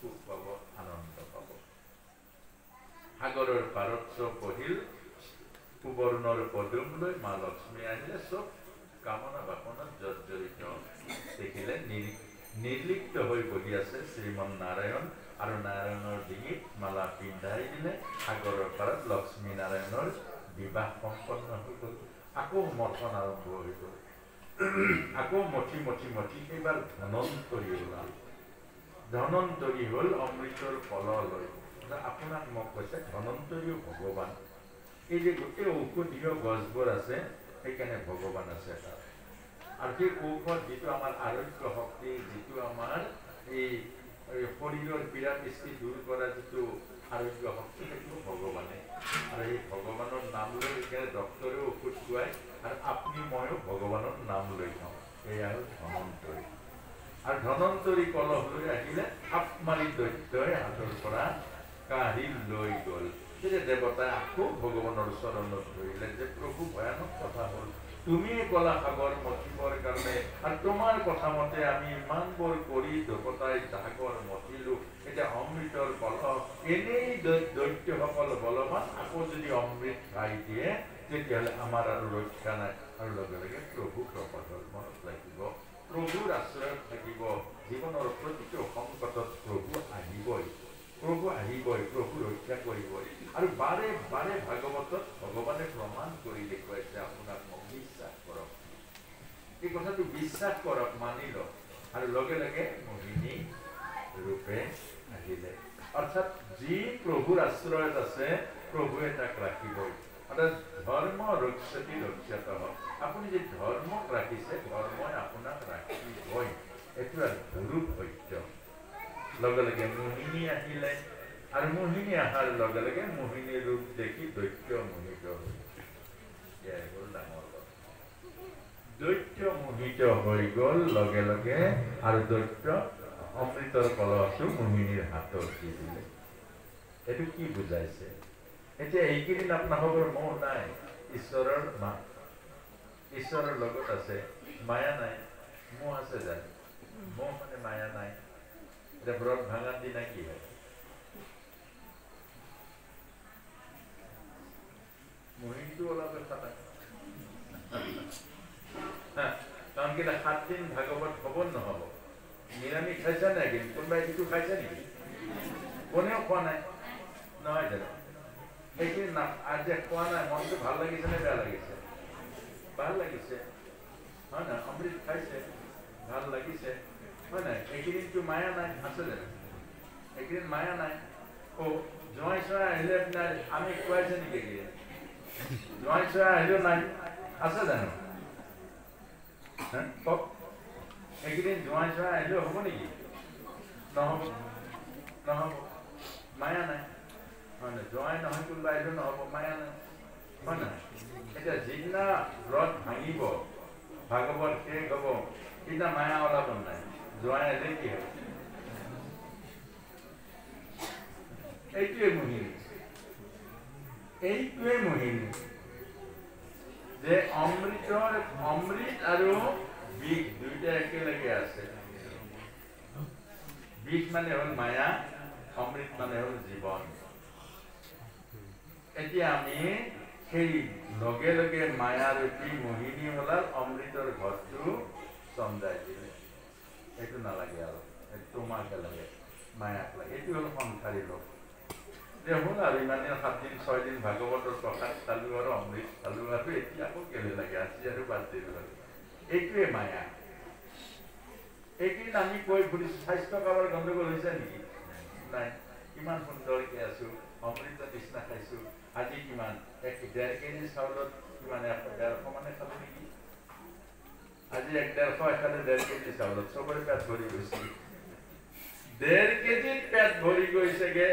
সুখ পাব, আনন্দ পাব। সাগৰৰ পাৰত বহিল সুবৰ্ণৰ পদুম লৈ মা লক্ষ্মী আহিলে, চব কামনা বাসনাত জৰ্জৰিত দেখিলে। নিৰ্লিপ্ত হৈ বহি আছে শ্ৰীমন নাৰায়ণ, আৰু নাৰায়ণৰ ডিঙিত মালা পিন্ধাই দিলে। সাগৰৰ পাৰত লক্ষ্মী নাৰায়ণৰ বিবাহ সম্পন্ন হৈ গ'ল। আকৌ মথন আৰম্ভ হৈ গ'ল। আকৌ মঠি মঠি মঠি এইবাৰ ধনন্তৰী ওলাল। ধনন্তৰী হ'ল অমৃতৰ কললৈ। আপোনাক মোক কৈছে ধনন্তৰীও ভগৱান। এই যে গোটেই ঔষধীয় গছবোৰ আছে, সেইকাৰণে ভগৱান আছে তাত। আৰু সেই ঔষধ যিটো আমাৰ আৰোগ্য শক্তি, যিটো আমাৰ এই শৰীৰৰ পীড়া পিষ্টি দূৰ কৰা যিটো আৰোগ্য শক্তি, সেইটো ভগৱানে। আৰু এই ভগৱানৰ নাম লৈ সেইকাৰণে ডক্তৰেও ঔষধ খুৱায়, আৰু আপুনি ময়ো ভগৱানৰ নাম লৈ খাওঁ। এয়া হ'ল ধনন্তৰী। আৰু ধনন্তৰী কলহ লৈ আহিলে, থাপ মাৰি দৈত্যই হাতৰ পৰা কাঢ়ি লৈ গ'ল। তেতিয়া দেৱতাই আকৌ ভগৱানৰ চৰণত ধৰিলে যে প্ৰভু, ভয়ানক কথা হ'ল। তুমিয়ে ক'লা সাগৰ মঠিবৰ কাৰণে, আৰু তোমাৰ কথা মতে আমি ইমানবোৰ কৰি দেৱতাই সাগৰ মঠিলো। এতিয়া অমৃতৰ কলহ, এনেই দৈত্যসকল বলৱান, আকৌ যদি অমৃত খাই দিয়ে তেতিয়াহ'লে আমাৰ আৰু ৰক্ষা নাই। আৰু লগে লগে প্ৰভু প্ৰপদৰ্মনত লাগিব, প্ৰভুৰ আশ্ৰয়ত থাকিব। জীৱনৰ প্ৰতিটো সংকটত প্ৰভু আহিবই, প্ৰভু আহিবই, প্ৰভু ৰক্ষা কৰিবই। আৰু বাৰে বাৰে ভাগৱতত ভগৱানে প্ৰমাণ কৰি দেখুৱাইছে, আপোনাক মোক বিশ্বাস কৰক, এই কথাটো বিশ্বাস কৰক, মানি লওক। আৰু লগে লগে মোহিনী ৰূপে আহিলে। অৰ্থাৎ যি প্ৰভুৰ আশ্ৰয়ত আছে, প্ৰভুৱে তাক ৰাখিবই। অৰ্থাৎ ধৰ্ম ৰক্ষতি ৰক্ষতঃ। আপুনি যে ধৰ্মক ৰাখিছে, ধৰ্মই আপোনাক ৰাখিবই। এইটো আৰু গুৰুৰ সত্য। লগে লগে মোহিনী আহিলে, আৰু মোহিনী অহাৰ লগে লগে মোহিনীৰ ৰূপ দেখি দৈত্য মোহিত হ'ল। এয়াই হ'ল ডাঙৰ কথা। দৈত্য মোহিত হৈ গ'ল লগে লগে, আৰু দৈত্য অমৃতৰ কলহটো মোহিনীৰ হাতত দি দিলে। এইটো কি বুজাইছে? এতিয়া এইকেইদিন আপোনালোকৰ মোহ নাই, ঈশ্বৰৰ মাত, ঈশ্বৰৰ লগত আছে, মায়া নাই। মোহ আছে জানো? মোহ মানে মায়া নাই। এতিয়া ব্ৰত ভাঙাৰ দিনা কি হয়? মোহিনীটো অলপ খাতা, কাৰণ কি 7 দিন ভাগৱত হব নহব? নিৰামিষ খাইছা নাই? কিন্তু কোনোবাই কিছু খাইছে নেকি? কোনেও খোৱা নাই, নহয় জানো? সেইখিনি আজি খোৱা নাই, মনটো ভাল লাগিছে নে বেয়া লাগিছে? ভাল লাগিছে, হয় নাই? অমৃত খাইছে, ভাল লাগিছে, হয় নাই? এইকেইদিনটো মায়া নাই, আছে জানো? এইকেইদিন মায়া নাই। জোঁৱাই চোৱাই আহিলে আপোনাৰ আমি খুৱাইছে নেকি? এইকেইদিন জোঁৱাই চোৱাই আহিলেও নাই, আছে জানো? কওক, এইকেইদিন জোঁৱাই চোৱাই আহিলেও হ'ব নেকি? নহ'ব, নহ'ব, মায়া নাই, হয় নাই? জোঁৱাই নহয় কোনোবা আহিলেও নহ'ব, মায়া নাই, হয় নাই? এতিয়া যিদিনা ব্ৰত ভাঙিব, ভাগৱত শেষ হ'ব, সিদিনা মায়া ওলাব নাই। জোঁৱাই আহিলে কি হ'ব? এইটোৱে মোহিনী, এইটোৱে মোহিনী, যে অমৃত আৰু বিষ দুইটা একেলগে আছে। বিষ মানে হ'ল মায়া, অমৃত মানে হ'ল জীৱন। এতিয়া আমি সেই লগে লগে মায়াৰূপী মোহিনী ওলাল, অমৃতৰ ঘৰটো চমজাই দিলে। এইটো নালাগে আৰু, এইটো তোমাকে লাগে, মায়াক লাগে। এইটো হ'ল সংসাৰী লোক। যে হ'ল আৰু ইমানে 7 দিন 6 দিন ভাগৱতৰ প্ৰসাদ খালো আৰু অমৃত খালো, আৰু এতিয়া আকৌ কেলে লাগে? আজি আৰু বাদ দিলো আৰু। এইটোৱে মায়া। এইকেইদিন আমি কৈ ফুৰিছো, স্বাস্থ্য কালৰ গণ্ডগোল হৈছে নেকি? নাই। কিমান সুন্দৰকে আছো, অমৃত তৃষ্ণা খাইছো। আজি কিমান 1.5 কেজি চাউলত কিমান 150 মানে খালো নেকি? আজি 150 এখানে 1.5 কেজি চাউলত চবৰে পেট ভৰি গৈছে। 1.5 কেজিত পেট ভৰি গৈছেগে।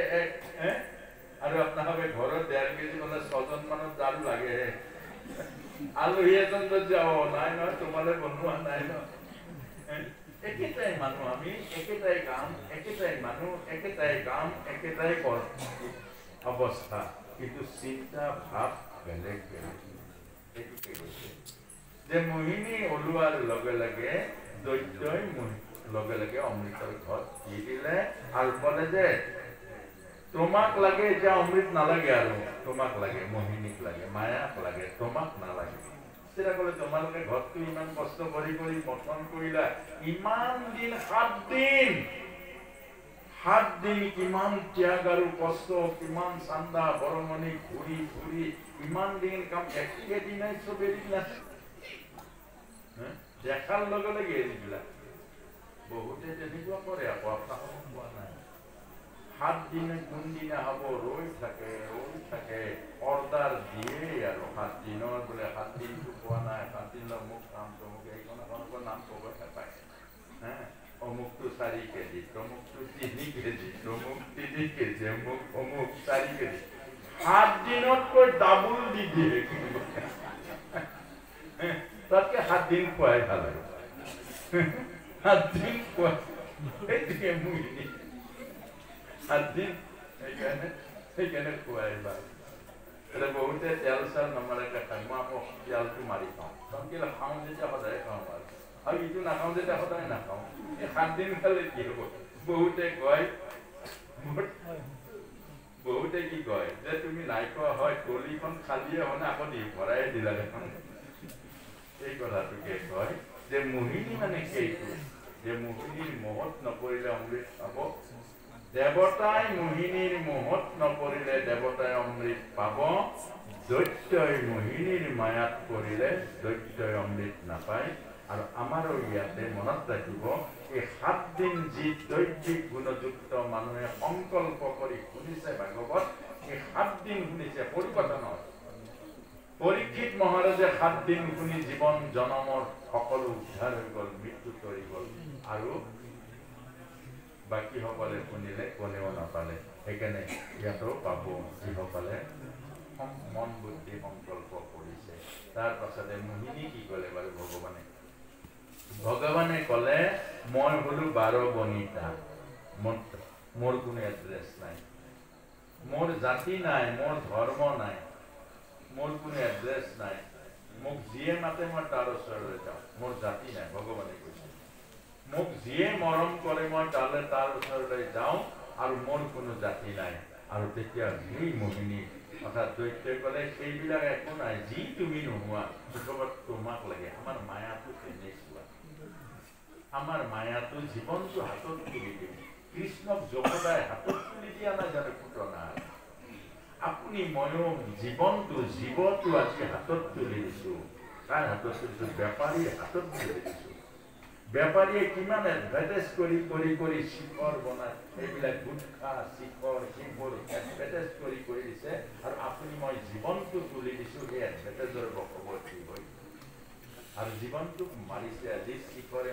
আৰু আপোনালোকে ঘৰত 1.5 কেজি মানে 6 জন মানত জাল লাগে। আলহী এজন যাব নাই নহয়, তোমালে বনোৱা নাই ন। একেটাই মানুহ আমি, একেটাই কাম, একেটাই মানুহ, একেটাই কাম, একেটাই অৱস্থা, কিন্তু চিন্তা ভাৱ বেলেগ বেলেগ। এইটোকে কৈছে যে মোহিনী ওলোৱাৰ লগে লগে দৈত্যই লগে লগে অমৃতৰ ঘট দি দিলে আৰু ক'লে যে তোমাক লাগে এতিয়া অমৃত নালাগে আৰু তোমাক লাগে মোহিনীক লাগে মায়াক লাগে তোমাক নালাগে তেতিয়া ক'লে তোমালোকে ঘৰটো ইমান কষ্ট কৰি কৰি গঠন কৰিলা ইমান দিন 7 দিন কিমান ত্যাগ আৰু কষ্ট কিমান চান্দা বৰমণি ঘূৰি ঘূৰি ইমান দিন কাম একেদিনাই চব এৰি দিলা দেখাৰ লগে লগে এৰি দিলা বহুতে তেনেকুৱা কৰে আকৌ আপোনালোকক কোৱা নাই 7 দিনে কোনদিনা হ'ব ৰৈ থাকে অৰ্ডাৰ দিয়ে আৰু 7 দিনৰ বোলে 7 দিনটো পোৱা নাই 7 দিনৰ মোক কাম তমুক এইখন নাম ক'ব নাপায় অমুকটো 4 কেজি তমুকটো 3 কেজি তমুক 3 কেজি অমুক 4 কেজি 7 দিনতকৈ ডাবল দি দিয়ে তাতকে 7 দিন খোৱাই ভাল আৰু 7 দিন খোৱা সেইটোকে মোহিনী 7 দিন সেইকাৰণে খোৱাই ভাল এটা বহুতে তেল চাল নমাৰাকে খায় মই আকৌ তেলটো মাৰি খাওঁ কাৰণ কেলে খাওঁ যেতিয়া সদায় খাওঁ আৰু ইটো নাখাওঁ যেতিয়া সদায় নাখাওঁ এই 7 দিন খালে কি হ'ব বহুতে কি কয় যে তুমি নাই খোৱা হয় কলিখন খালিয়ে হয় আকৌ দি ভৰাই দিলা দেখোন এই কথাটোকে কয় যে মোহিনী মানে সেইটো যে মোহিনীৰ মোহত নপৰিলে অমৃত পাব দেৱতাই মোহিনীৰ মোহত নপৰিলে দেৱতাই অমৃত পাব দৈত্যই মোহিনীৰ মায়াত পৰিলে দৈত্যই অমৃত নাপায় আৰু আমাৰো ইয়াতে মনত ৰাখিব এই 7 দিন যি দৈত্বিক গুণযুক্ত মানুহে সংকল্প কৰি শুনিছে ভাগৱত এই 7 দিন শুনিছে পৰিকথা নহয় পৰীক্ষিত মহাৰাজে 7 দিন শুনি জীৱন জনমৰ সকলো উদ্ধাৰ হৈ গ'ল মৃত্যু তৰি গ'ল আৰু বাকী সকলে শুনিলে কোনেও নাপালে সেইকাৰণে ইয়াতো পাব যিসকলে মন বুদ্ধি সংকল্প কৰিছে তাৰ পাছতে মোহিনী কি ক'লে বাৰু ভগৱানে ক'লে মই হলো 12 বনিতা মোৰ কোনো এড্ৰেছ নাই মোৰ জাতি নাই মোৰ ধৰ্ম নাই মোৰ কোনো এড্ৰেছ নাই মোক যিয়ে মাতে মই তাৰ ওচৰলৈ যাওঁ মোৰ জাতি নাই ভগৱানে কৈছে মোক যিয়ে মৰম কৰে মই তালে তাৰ ওচৰলৈ যাওঁ আৰু মোৰ কোনো জাতি নাই আৰু তেতিয়া সেই মোহিনী অৰ্থাৎ দৈত্যই ক'লে সেইবিলাক একো নাই যি তুমি নোহোৱা তোমাক লাগে আমাৰ মায়াটো তেনেকুৱা আমাৰ মায়াটো জীৱনটো হাতত তুলি দিম কৃষ্ণক যশোদাই হাতত তুলি দিয়া নাই জানো পুতনা আপুনি ময়ো জীৱটো আজি হাতত তুলি দিছো কাৰ হাতত তুলিছো বেপাৰীৰ হাতত তুলি দিছো বেপাৰীয়ে কিমান এডভাৰটাইজ কৰি শিখৰ বনাই এইবিলাক গুটখা শিখৰ সেইবোৰ এডভাৰটাইজ কৰি দিছে আৰু আপুনি মই জীৱনটো তুলি দিছো সেই এডভাৰটাইজৰ বশৱৰ্তী হৈ আৰু জীৱনটোক মাৰিছে আজি শিখৰে